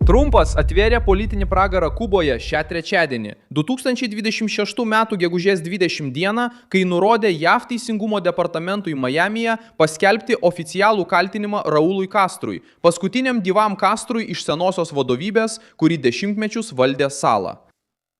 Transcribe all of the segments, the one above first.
Trumpas atvėrė politinį pragarą Kuboje šią trečiadienį, 2026 m. gegužės 20 d., kai nurodė JAV teisingumo departamentui Majamyje paskelbti oficialų kaltinimą Raului Castrui, paskutiniam gyvam Castrui iš senosios vadovybės, kuri dešimtmečius valdė salą.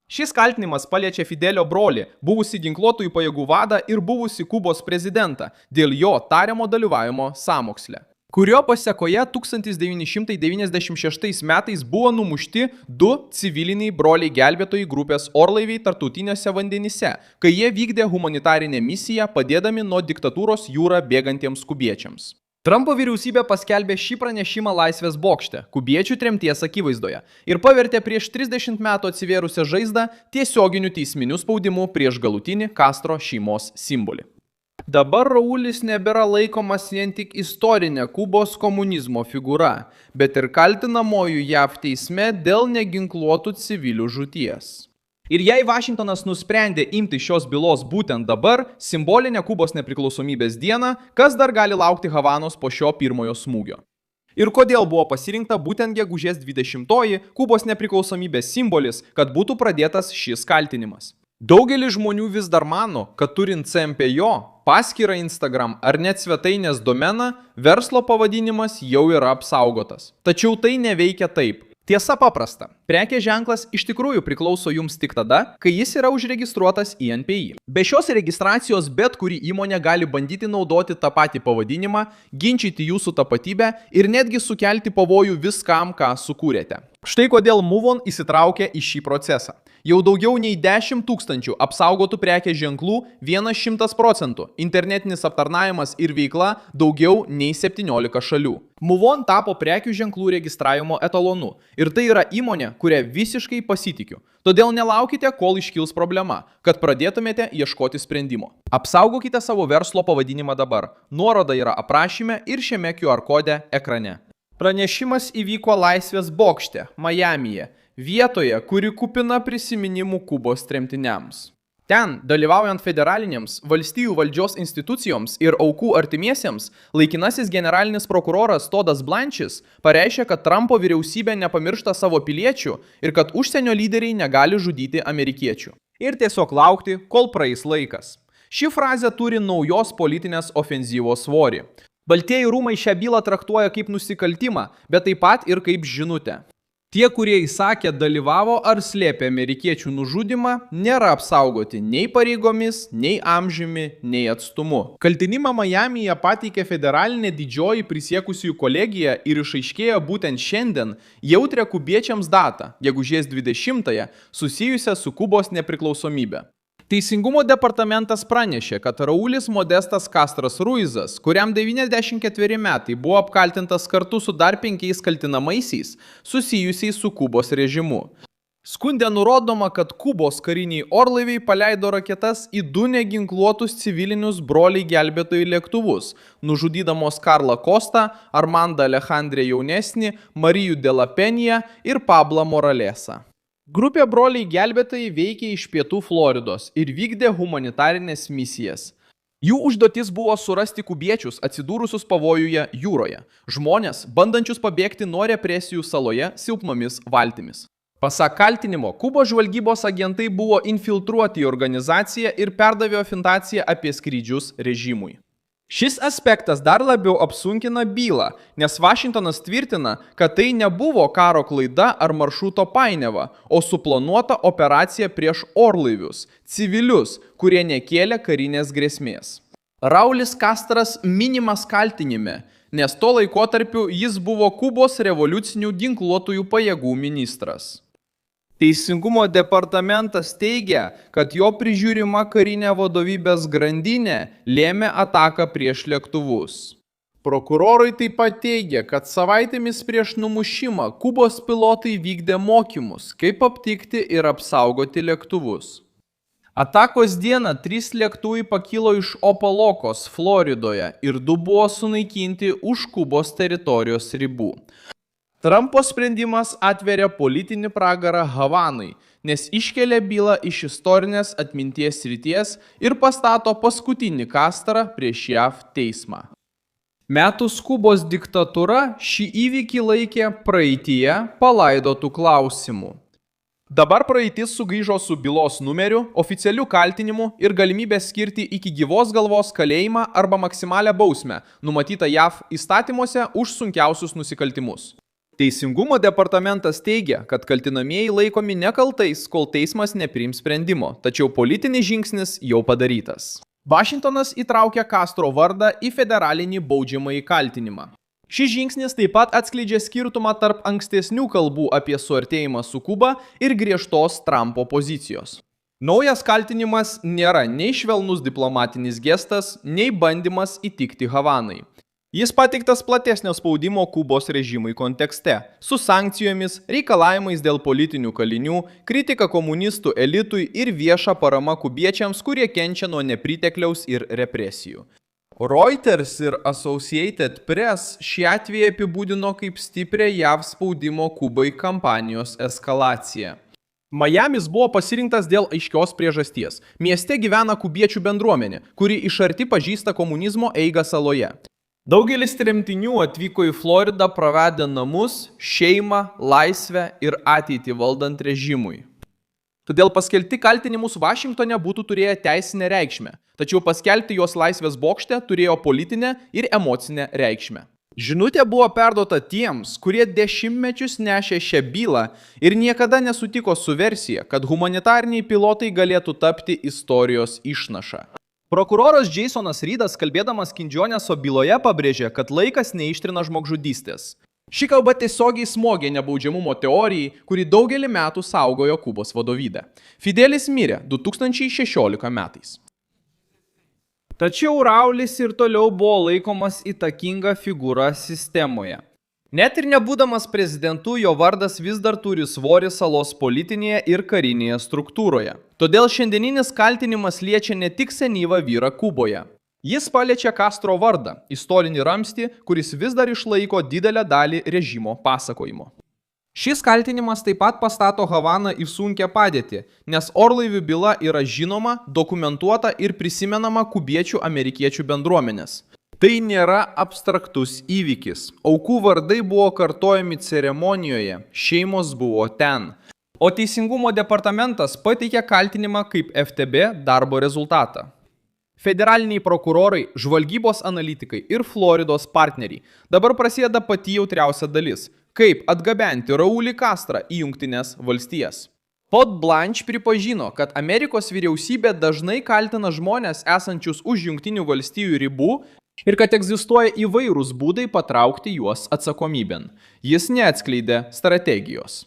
Šis kaltinimas paliečia Fidelio brolį, buvusį ginkluotųjų pajėgų vadą ir buvusį Kubos prezidentą dėl jo tariamo dalyvavimo sąmoksle, kurio pasekoje 1996 metais buvo numušti du civiliniai broliai gelbėtojai grupės orlaiviai tarptautiniuose vandenyse, kai jie vykdė humanitarinę misiją padėdami nuo diktatūros jūrą bėgantiems kubiečiams. Trumpo vyriausybė paskelbė šį pranešimą Laisvės bokšte, kubiečių tremties akivaizdoje, ir pavertė prieš 30 metų atsivėrusią žaizdą tiesioginiu teisminiu spaudimu prieš galutinį Castro šeimos simbolį. Dabar Raulis nebėra laikomas vien tik istorinė Kubos komunizmo figūra, bet ir kaltinamojų JAV teisme dėl neginkluotų civilių žūties. Ir jei Vašingtonas nusprendė imti šios bylos būtent dabar, simbolinę Kubos nepriklausomybės dieną, kas dar gali laukti Havanos po šio pirmojo smūgio? Ir kodėl buvo pasirinkta būtent gegužės 20-oji Kubos nepriklausomybės simbolis, kad būtų pradėtas šis kaltinimas? Daugelis žmonių vis dar mano, kad turint CMPJO, paskyrą Instagram ar net svetainės domeną, verslo pavadinimas jau yra apsaugotas. Tačiau tai neveikia taip. Tiesa paprasta. Prekės ženklas iš tikrųjų priklauso jums tik tada, kai jis yra užregistruotas į NPI. Be šios registracijos bet kuri įmonė gali bandyti naudoti tą patį pavadinimą, ginčyti jūsų tapatybę ir netgi sukelti pavojų viskam, ką sukūrėte. Štai kodėl MoveOn įsitraukė į šį procesą. Jau daugiau nei 10 000 apsaugotų prekės ženklų 100%, internetinis aptarnavimas ir veikla daugiau nei 17 šalių. MoveOn tapo prekių ženklų registravimo etalonu ir tai yra įmonė, kurią visiškai pasitikiu. Todėl nelaukite, kol iškils problema, kad pradėtumėte ieškoti sprendimo. Apsaugokite savo verslo pavadinimą dabar. Nuoroda yra aprašyme ir šiame QR kode ekrane. Pranešimas įvyko Laisvės bokšte, Majamyje, vietoje, kuri kupina prisiminimų Kubos tremtiniams. Ten, dalyvaujant federalinėms, valstijų valdžios institucijoms ir aukų artimiesiems, laikinasis generalinis prokuroras Todas Blanchis pareiškė, kad Trumpo vyriausybė nepamiršta savo piliečių ir kad užsienio lyderiai negali žudyti amerikiečių. Ir tiesiog laukti, kol praeis laikas. Ši frazė turi naujos politinės ofenzyvos svorį. Baltieji rūmai šią bylą traktuoja kaip nusikaltimą, bet taip pat ir kaip žinutę. Tie, kurie įsakė, dalyvavo ar slėpė amerikiečių nužudymą, nėra apsaugoti nei pareigomis, nei amžiumi, nei atstumu. Kaltinimą Majamyje pateikė federalinė didžioji prisiekusiųjų kolegija ir išaiškėjo būtent šiandien jautrią kubiečiams datą, gegužės 20-ąją, susijusią su Kubos nepriklausomybe. Teisingumo departamentas pranešė, kad Raulis Modestas Castras Ruizas, kuriam 94 metai, buvo apkaltintas kartu su dar 5 kaltinamaisiais susijusiais su Kubos režimu. Skunde nurodoma, kad Kubos kariniai orlaiviai paleido raketas į 2 neginkluotus civilinius broliai gelbėtojų lėktuvus, nužudydamos Karlą Kostą, Armandą Alejandrę Jaunesnį, Marijų de la Peña ir Pablą Moralesą. Grupė broliai gelbėtojai veikė iš pietų Floridos ir vykdė humanitarinės misijas. Jų užduotis buvo surasti kubiečius atsidūrusius pavojuje jūroje, žmonės, bandančius pabėgti nuo represijų saloje silpnomis valtimis. Pasak kaltinimo, Kubos žvalgybos agentai buvo infiltruoti į organizaciją ir perdavė ofintaciją apie skrydžius režimui. Šis aspektas dar labiau apsunkina bylą, nes Vašingtonas tvirtina, kad tai nebuvo karo klaida ar maršruto painiava, o suplanuota operacija prieš orlaivius, civilius, kurie nekėlė karinės grėsmės. Raulis Castras minimas kaltinime, nes tuo laikotarpiu jis buvo Kubos revoliucinių ginkluotųjų pajėgų ministras. Teisingumo departamentas teigia, kad jo prižiūrima karinė vadovybės grandinė lėmė ataką prieš lėktuvus. Prokurorai taip pat teigia, kad savaitėmis prieš numušimą Kubos pilotai vykdė mokymus, kaip aptikti ir apsaugoti lėktuvus. Atakos dieną 3 lėktuvai pakilo iš Opalokos, Floridoje ir 2 buvo sunaikinti už Kubos teritorijos ribų. Trumpo sprendimas atveria politinį pragarą Havanai, nes iškelia bylą iš istorinės atminties srities ir pastato paskutinį Castrą prieš JAV teismą. Metus Kubos diktatūra šį įvykį laikė praeityje palaidotų klausimų. Dabar praeitis sugrįžo su bylos numeriu, oficialiu kaltinimu ir galimybė skirti iki gyvos galvos kalėjimą arba maksimalią bausmę, numatytą JAV įstatymuose už sunkiausius nusikaltimus. Teisingumo departamentas teigia, kad kaltinamieji laikomi nekaltais, kol teismas nepriims sprendimo, tačiau politinis žingsnis jau padarytas. Vašingtonas įtraukė Castro vardą į federalinį baudžiamąjį kaltinimą. Šis žingsnis taip pat atskleidžia skirtumą tarp ankstesnių kalbų apie suartėjimą su Kuba ir griežtos Trumpo pozicijos. Naujas kaltinimas nėra nei švelnus diplomatinis gestas, nei bandymas įtikti Havanai. Jis pateiktas platesnio spaudimo Kubos režimui kontekste, su sankcijomis, reikalavimais dėl politinių kalinių, kritika komunistų elitui ir vieša parama kubiečiams, kurie kenčia nuo nepritekliaus ir represijų. Reuters ir Associated Press šį atvejį apibūdino kaip stiprią JAV spaudimo Kubai kampanijos eskalaciją. Miamis buvo pasirinktas dėl aiškios priežasties. Mieste gyvena kubiečių bendruomenė, kuri iš arti pažįsta komunizmo eigą saloje. Daugelis tremtinių atvyko į Floridą praradę namus, šeimą, laisvę ir ateitį valdant režimui. Todėl paskelbti kaltinimus Vašingtone būtų turėję teisinę reikšmę, tačiau paskelbti juos Laisvės bokšte turėjo politinę ir emocinę reikšmę. Žinutė buvo perduota tiems, kurie dešimtmečius nešė šią bylą ir niekada nesutiko su versija, kad humanitariniai pilotai galėtų tapti istorijos išnaša. Prokuroras Jasonas Reidas, kalbėdamas Kindžioneso byloje, pabrėžė, kad laikas neištrina žmogžudystės. Ši kalba tiesiogiai smogė nebaudžiamumo teorijai, kuri daugelį metų saugojo Kubos vadovybę. Fidelis mirė 2016 metais. Tačiau Raulis ir toliau buvo laikomas įtakinga figūra sistemoje. Net ir nebūdamas prezidentu, jo vardas vis dar turi svorį salos politinėje ir karinėje struktūroje. Todėl šiandieninis kaltinimas liečia ne tik senyvą vyrą Kuboje. Jis paliečia Castro vardą, istorinį ramstį, kuris vis dar išlaiko didelę dalį režimo pasakojimo. Šis kaltinimas taip pat pastato Havaną į sunkią padėtį, nes orlaivių byla yra žinoma, dokumentuota ir prisimenama kubiečių amerikiečių bendruomenės. Tai nėra abstraktus įvykis. Aukų vardai buvo kartojami ceremonijoje, šeimos buvo ten. O Teisingumo departamentas pateikė kaltinimą kaip FTB darbo rezultatą. Federaliniai prokurorai, žvalgybos analitikai ir Floridos partneriai. Dabar prasideda pati jautriausia dalis – kaip atgabenti Raulį Castrą į Jungtines valstijas. Todd Blanche pripažino, kad Amerikos vyriausybė dažnai kaltina žmonės esančius už Jungtinių valstijų ribų ir kad egzistuoja įvairūs būdai patraukti juos atsakomybėn. Jis neatskleidė strategijos.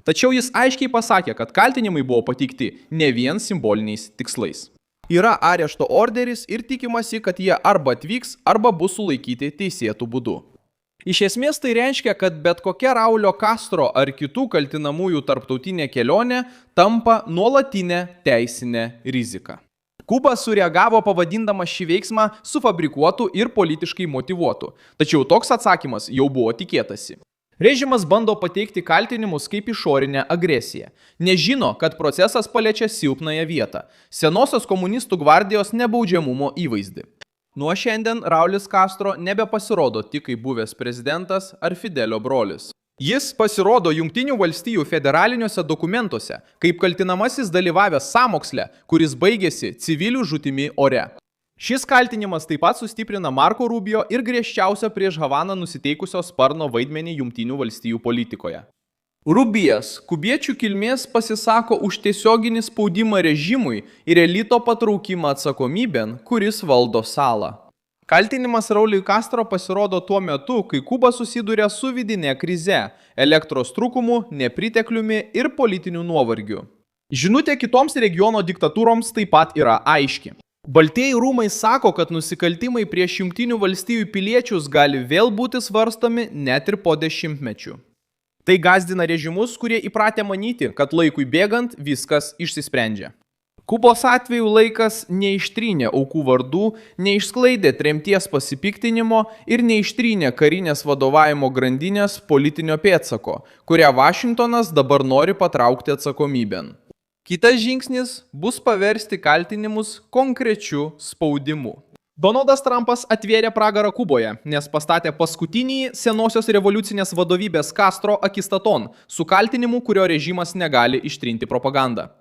Tačiau jis aiškiai pasakė, kad kaltinimai buvo pateikti ne vien simboliniais tikslais. Yra arešto orderis ir tikimasi, kad jie arba atvyks, arba bus sulaikyti teisėtų būdu. Iš esmės tai reiškia, kad bet kokia Raulio Castro ar kitų kaltinamųjų tarptautinė kelionė tampa nuolatinė teisinė rizika. Kuba sureagavo pavadindama šį veiksmą sufabrikuotu ir politiškai motyvuotu, tačiau toks atsakymas jau buvo tikėtasi. Režimas bando pateikti kaltinimus kaip išorinę agresiją. Nežino, kad procesas paliečia silpnąją vietą – senosios komunistų gvardijos nebaudžiamumo įvaizdį. Nuo šiandien Raulis Castro nebepasirodo tik kaip buvęs prezidentas ar Fidelio brolis. Jis pasirodo Jungtinių valstijų federaliniuose dokumentuose kaip kaltinamasis dalyvavęs sąmoksle, kuris baigėsi civilių žūtimi ore. Šis kaltinimas taip pat sustiprina Marco Rubio ir griežčiausią prieš Havaną nusiteikusio sparno vaidmenį Jungtinių valstijų politikoje. Rubijas, kubiečių kilmės, pasisako už tiesioginį spaudimą režimui ir elito patraukimą atsakomybėn, kuris valdo salą. Kaltinimas Rauliui Castro pasirodo tuo metu, kai Kuba susiduria su vidinė krize, elektros trūkumu, nepritekliumi ir politiniu nuovargiu. Žinutė kitoms regiono diktatūroms taip pat yra aiški. Baltieji rūmai sako, kad nusikaltimai prieš Jungtinių valstijų piliečius gali vėl būti svarstomi net ir po dešimtmečių. Tai gąsdina režimus, kurie įpratę manyti, kad laikui bėgant viskas išsisprendžia. Kubos atveju laikas neištrynė aukų vardų, neišsklaidė tremties pasipiktinimo ir neištrynė karinės vadovavimo grandinės politinio pėdsako, kurią Vašingtonas dabar nori patraukti atsakomybėn. Kitas žingsnis bus paversti kaltinimus konkrečiu spaudimu. Donaldas Trumpas atvėrė pragarą Kuboje, nes pastatė paskutinį senosios revoliucinės vadovybės Castro akistaton su kaltinimu, kurio režimas negali ištrinti propagandą.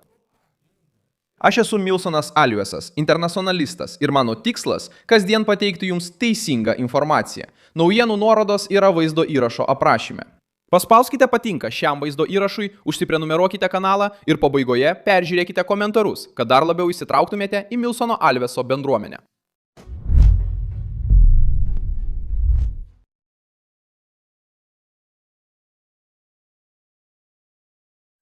Aš esu Milsonas Aliuesas, internacionalistas ir mano tikslas – kasdien pateikti jums teisingą informaciją. Naujienų nuorodos yra vaizdo įrašo aprašyme. Paspauskite patinka šiam vaizdo įrašui, užsiprenumeruokite kanalą ir pabaigoje peržiūrėkite komentarus, kad dar labiau įsitrauktumėte į Milsono Aliueso bendruomenę.